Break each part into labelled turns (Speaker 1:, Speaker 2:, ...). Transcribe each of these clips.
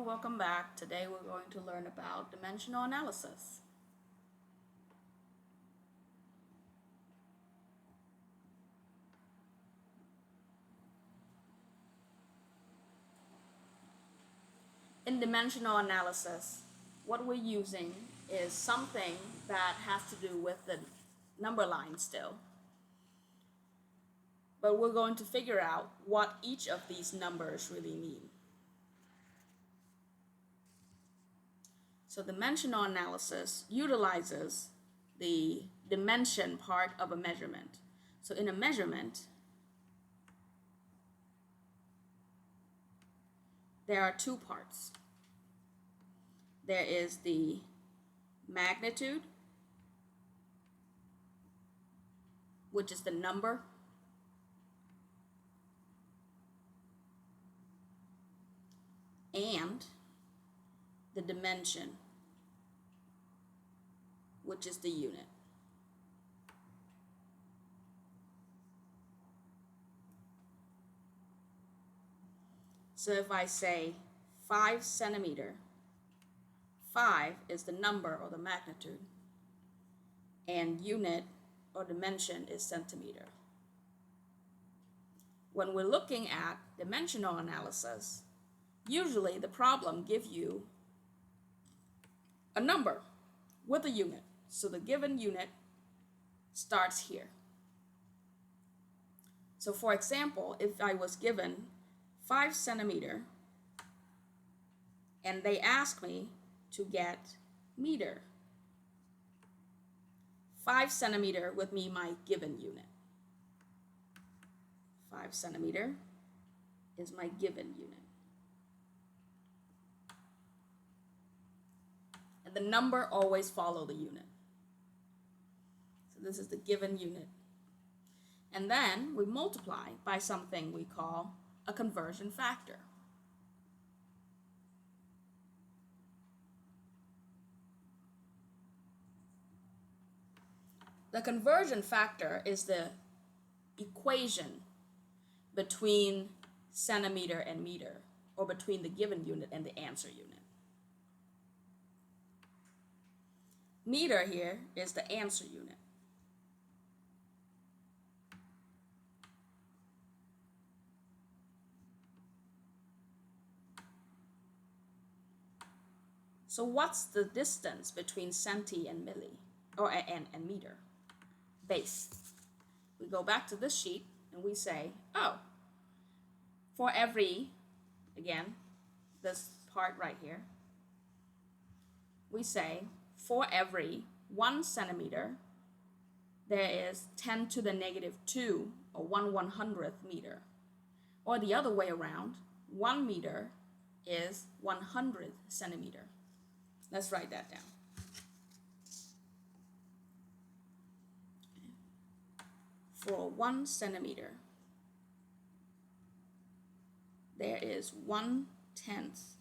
Speaker 1: welcome back. Today we're going to learn about dimensional analysis. In dimensional analysis, what we're using is something that has to do with the number line still. But we're going to figure out what each of these numbers really mean. So dimensional analysis utilizes the dimension part of a measurement. So in a measurement, there are two parts. There is the magnitude, which is the number, and the dimension, which is the unit. So if I say 5 centimeter, 5 is the number or the magnitude, and unit or dimension is centimeter. When we're looking at dimensional analysis, usually the problem gives you a number with a unit. So the given unit starts here. So for example, if I was given 5 centimeter and they ask me to get meter, 5 centimeter would be my given unit. 5 centimeter is my given unit. And the number always follow the unit. So this is the given unit. And then we multiply by something we call a conversion factor. The conversion factor is the equation between centimeter and meter, or between the given unit and the answer unit. Meter here is the answer unit. So what's the distance between centi and milli, or and meter? Base. We go back to this sheet and we say, oh, for every, again, this part right here, we say for every 1 centimeter, there is 10 to the negative 2, or 1/100th meter. Or the other way around, 1 meter is 100th centimeter. Let's write that down. For 1 centimeter, there is 1/10,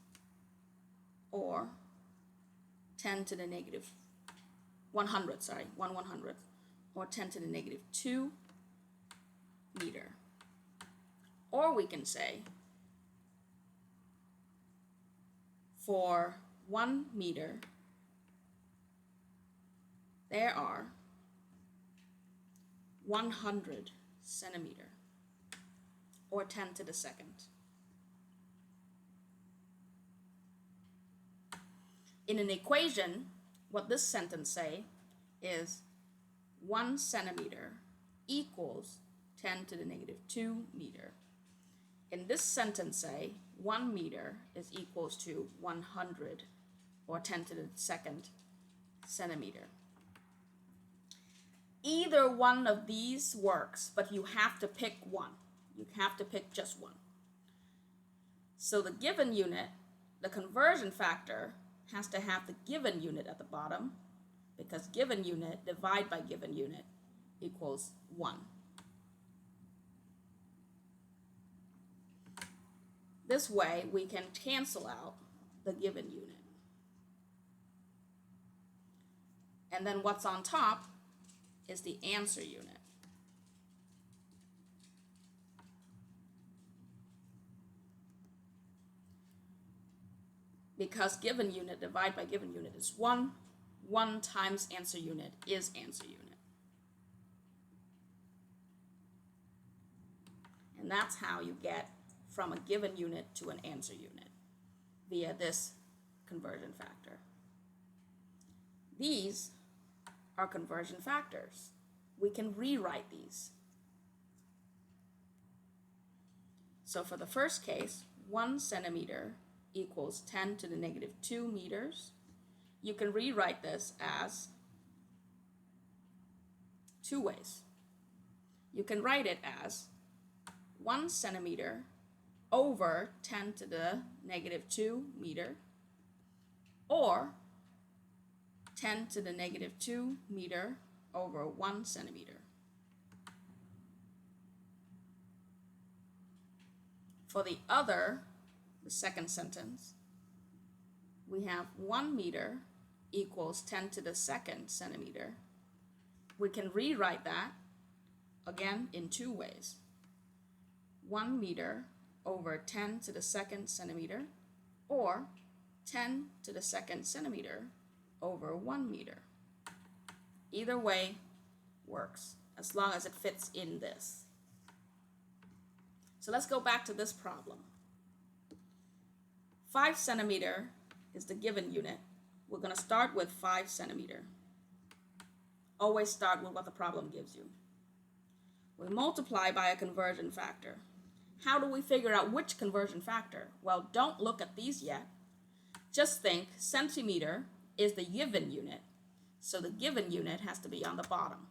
Speaker 1: or 10 to the negative 100, 1/100th, or 10 to the negative 2 meter. Or we can say for 1 meter, there are 100 centimeter, or 10 to the second. In an equation, what this sentence say is 1 centimeter equals 10 to the negative 2 meter. In this sentence say 1 meter is equals to 100, or 10 to the second centimeter. Either one of these works, but you have to pick one. You have to pick just one. So the given unit, the conversion factor, has to have the given unit at the bottom, because given unit divided by given unit equals 1. This way we can cancel out the given unit. And then what's on top is the answer unit. because given unit divided by given unit is 1. 1 times answer unit is answer unit. And that's how you get from a given unit to an answer unit via this conversion factor. These are conversion factors. We can rewrite these. So for the first case, 1 centimeter equals 10 to the negative 2 meters. You can rewrite this as two ways. You can write it as 1 centimeter over 10 to the negative 2 meter, or 10 to the negative 2 meter over 1 centimeter. For the second sentence, we have 1 meter equals 10 to the second centimeter. We can rewrite that again in two ways. 1 meter over 10 to the second centimeter, or 10 to the second centimeter over 1 meter. Either way works, as long as it fits in this. So let's go back to this problem. 5 centimeter is the given unit. We're going to start with 5 centimeter. Always start with what the problem gives you. We multiply by a conversion factor. How do we figure out which conversion factor? Well, don't look at these yet. Just think centimeter is the given unit, so the given unit has to be on the bottom.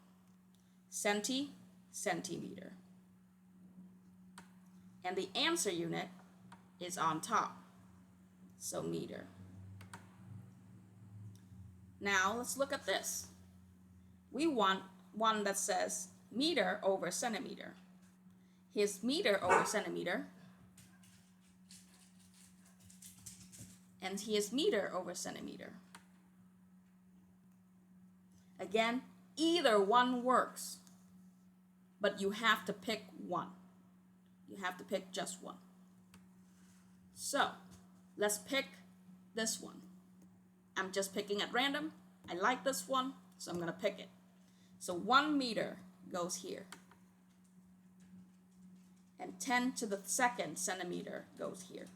Speaker 1: Centimeter. And the answer unit is on top, so meter. Now let's look at this. We want one that says meter over centimeter. Here's meter over centimeter, and here's meter over centimeter. Again, either one works, but you have to pick one. You have to pick just one. So let's pick this one. I'm just picking at random. I like this one, so I'm going to pick it. So 1 meter goes here, and 10 to the second centimeter goes here.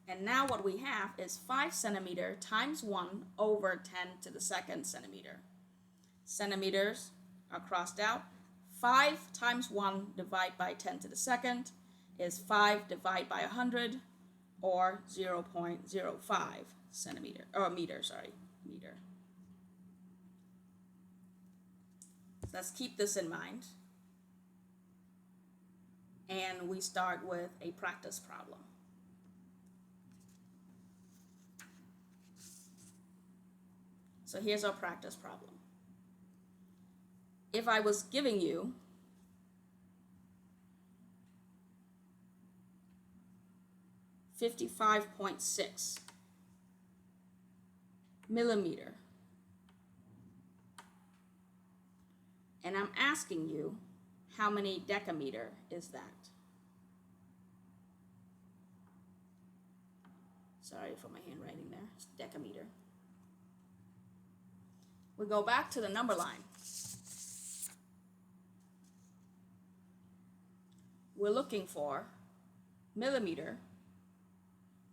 Speaker 1: And now what we have is 5 centimeter times 1 over 10 to the second centimeter. Centimeters are crossed out. 5 times 1 divided by 10 to the second is 5 divided by 100, or 0.05 centimeter, or meter. So let's keep this in mind. And we start with a practice problem. So here's our practice problem. If I was giving you $55.6 millimeter, and I'm asking you how many decameter is that? Sorry for my handwriting there. It's decameter. We go back to the number line. We're looking for millimeter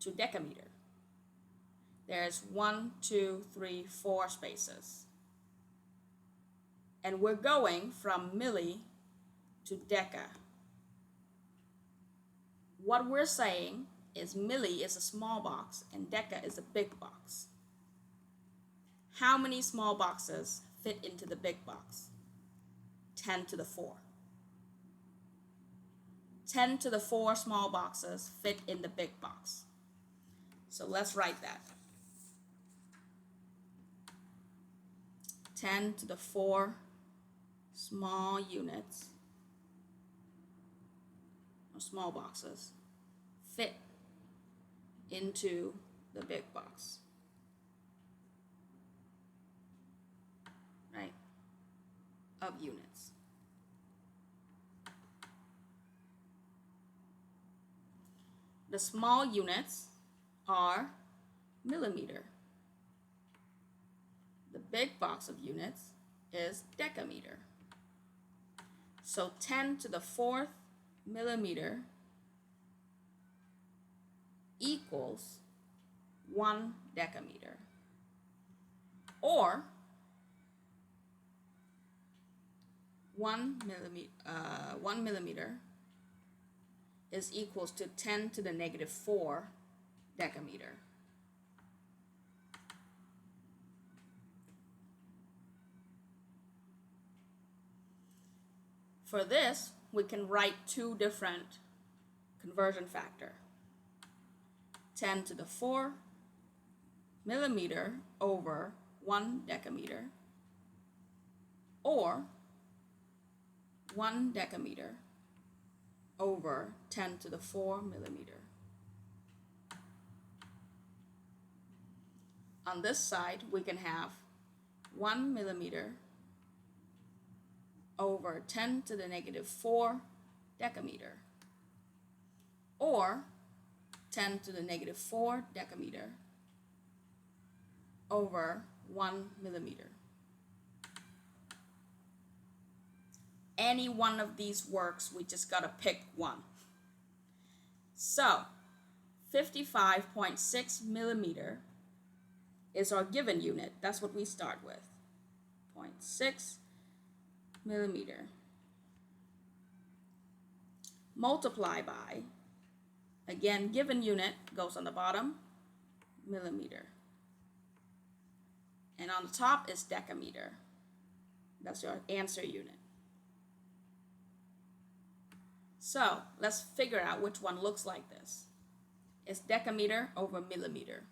Speaker 1: to decameter. There's 1, 2, 3, 4 spaces. And we're going from milli to deca. What we're saying is milli is a small box and deca is a big box. How many small boxes fit into the big box? 10 to the 4. 10 to the 4 small boxes fit in the big box. So let's write that. 10 to the 4 small units, or small boxes, fit into the big box. Right? Of units. the small units are millimeter. The big box of units is decameter. So 10 to the 4th millimeter equals 1 decameter. Or 1 millimeter is equals to 10 to the negative 4 decameter. For this, we can write two different conversion factor. 10 to the 4 millimeter over 1 decameter, or 1 decameter over 10 to the 4 millimeter. On this side, we can have 1 millimeter over 10 to the negative 4 decameter, or 10 to the negative 4 decameter over 1 millimeter. Any one of these works, we just gotta pick one. So 55.6 millimeter is our given unit. That's what we start with. 0.6 millimeter. Multiply by, again, given unit goes on the bottom, millimeter. And on the top is decameter. That's your answer unit. So let's figure out which one looks like this. It's decameter over millimeter.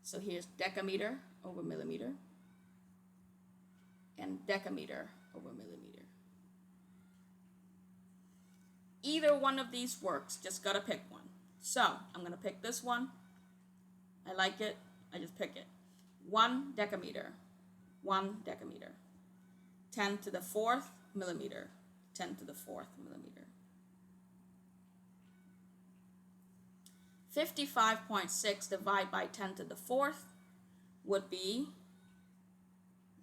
Speaker 1: So here's decameter over millimeter and decameter over millimeter. Either one of these works, just gotta pick one. So I'm gonna pick this one. I like it, I just pick it. 1 decameter, 1 decameter. 10 to the 4th millimeter, 10 to the 4th millimeter. 55.6 divided by 10 to the 4th would be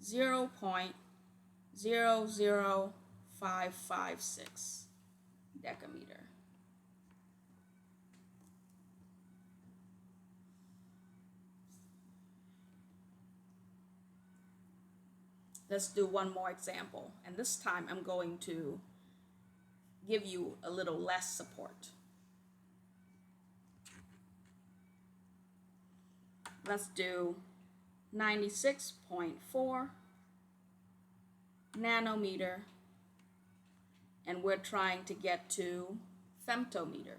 Speaker 1: 0.00556 decameter. Let's do one more example, and this time I'm going to give you a little less support. Let's do 96.4 nanometer, and we're trying to get to femtometer.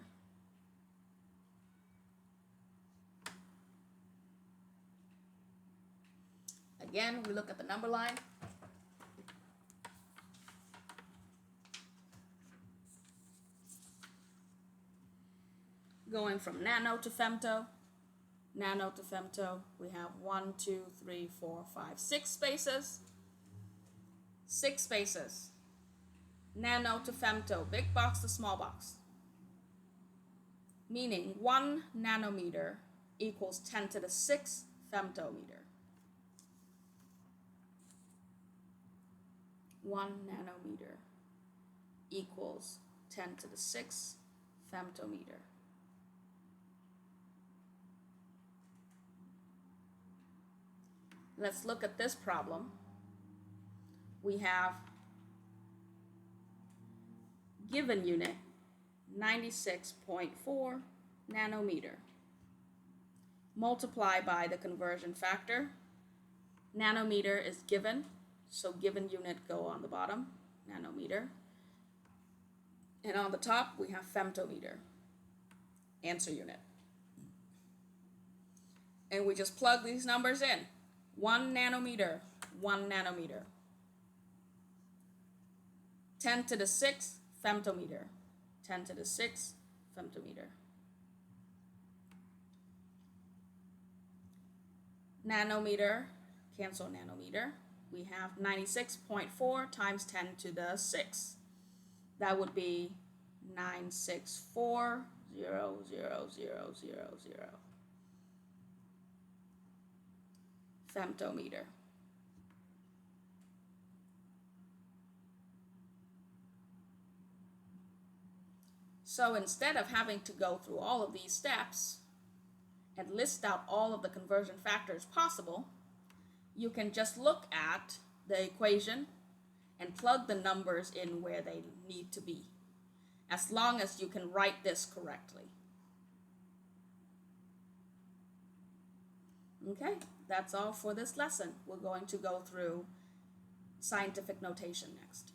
Speaker 1: Again, we look at the number line. Going from nano to femto, we have 1, 2, 3, 4, 5, 6 spaces. 6 spaces. Nano to femto, big box to small box. Meaning 1 nanometer equals 10 to the 6 femtometer. 1 nanometer equals 10 to the 6 femtometer. Let's look at this problem. We have given unit 96.4 nanometer. Multiply by the conversion factor. Nanometer is given, so given unit go on the bottom, nanometer. And on the top we have femtometer, answer unit. And we just plug these numbers in. 1 nanometer, 1 nanometer. 10 to the 6 femtometer, 10 to the 6 femtometer. Nanometer, cancel nanometer. We have 96.4 times 10 to the 6. That would be 964 0, 0, 0, 0, 0. Femtometer. So instead of having to go through all of these steps and list out all of the conversion factors possible, you can just look at the equation and plug the numbers in where they need to be, as long as you can write this correctly. Okay, that's all for this lesson. We're going to go through scientific notation next.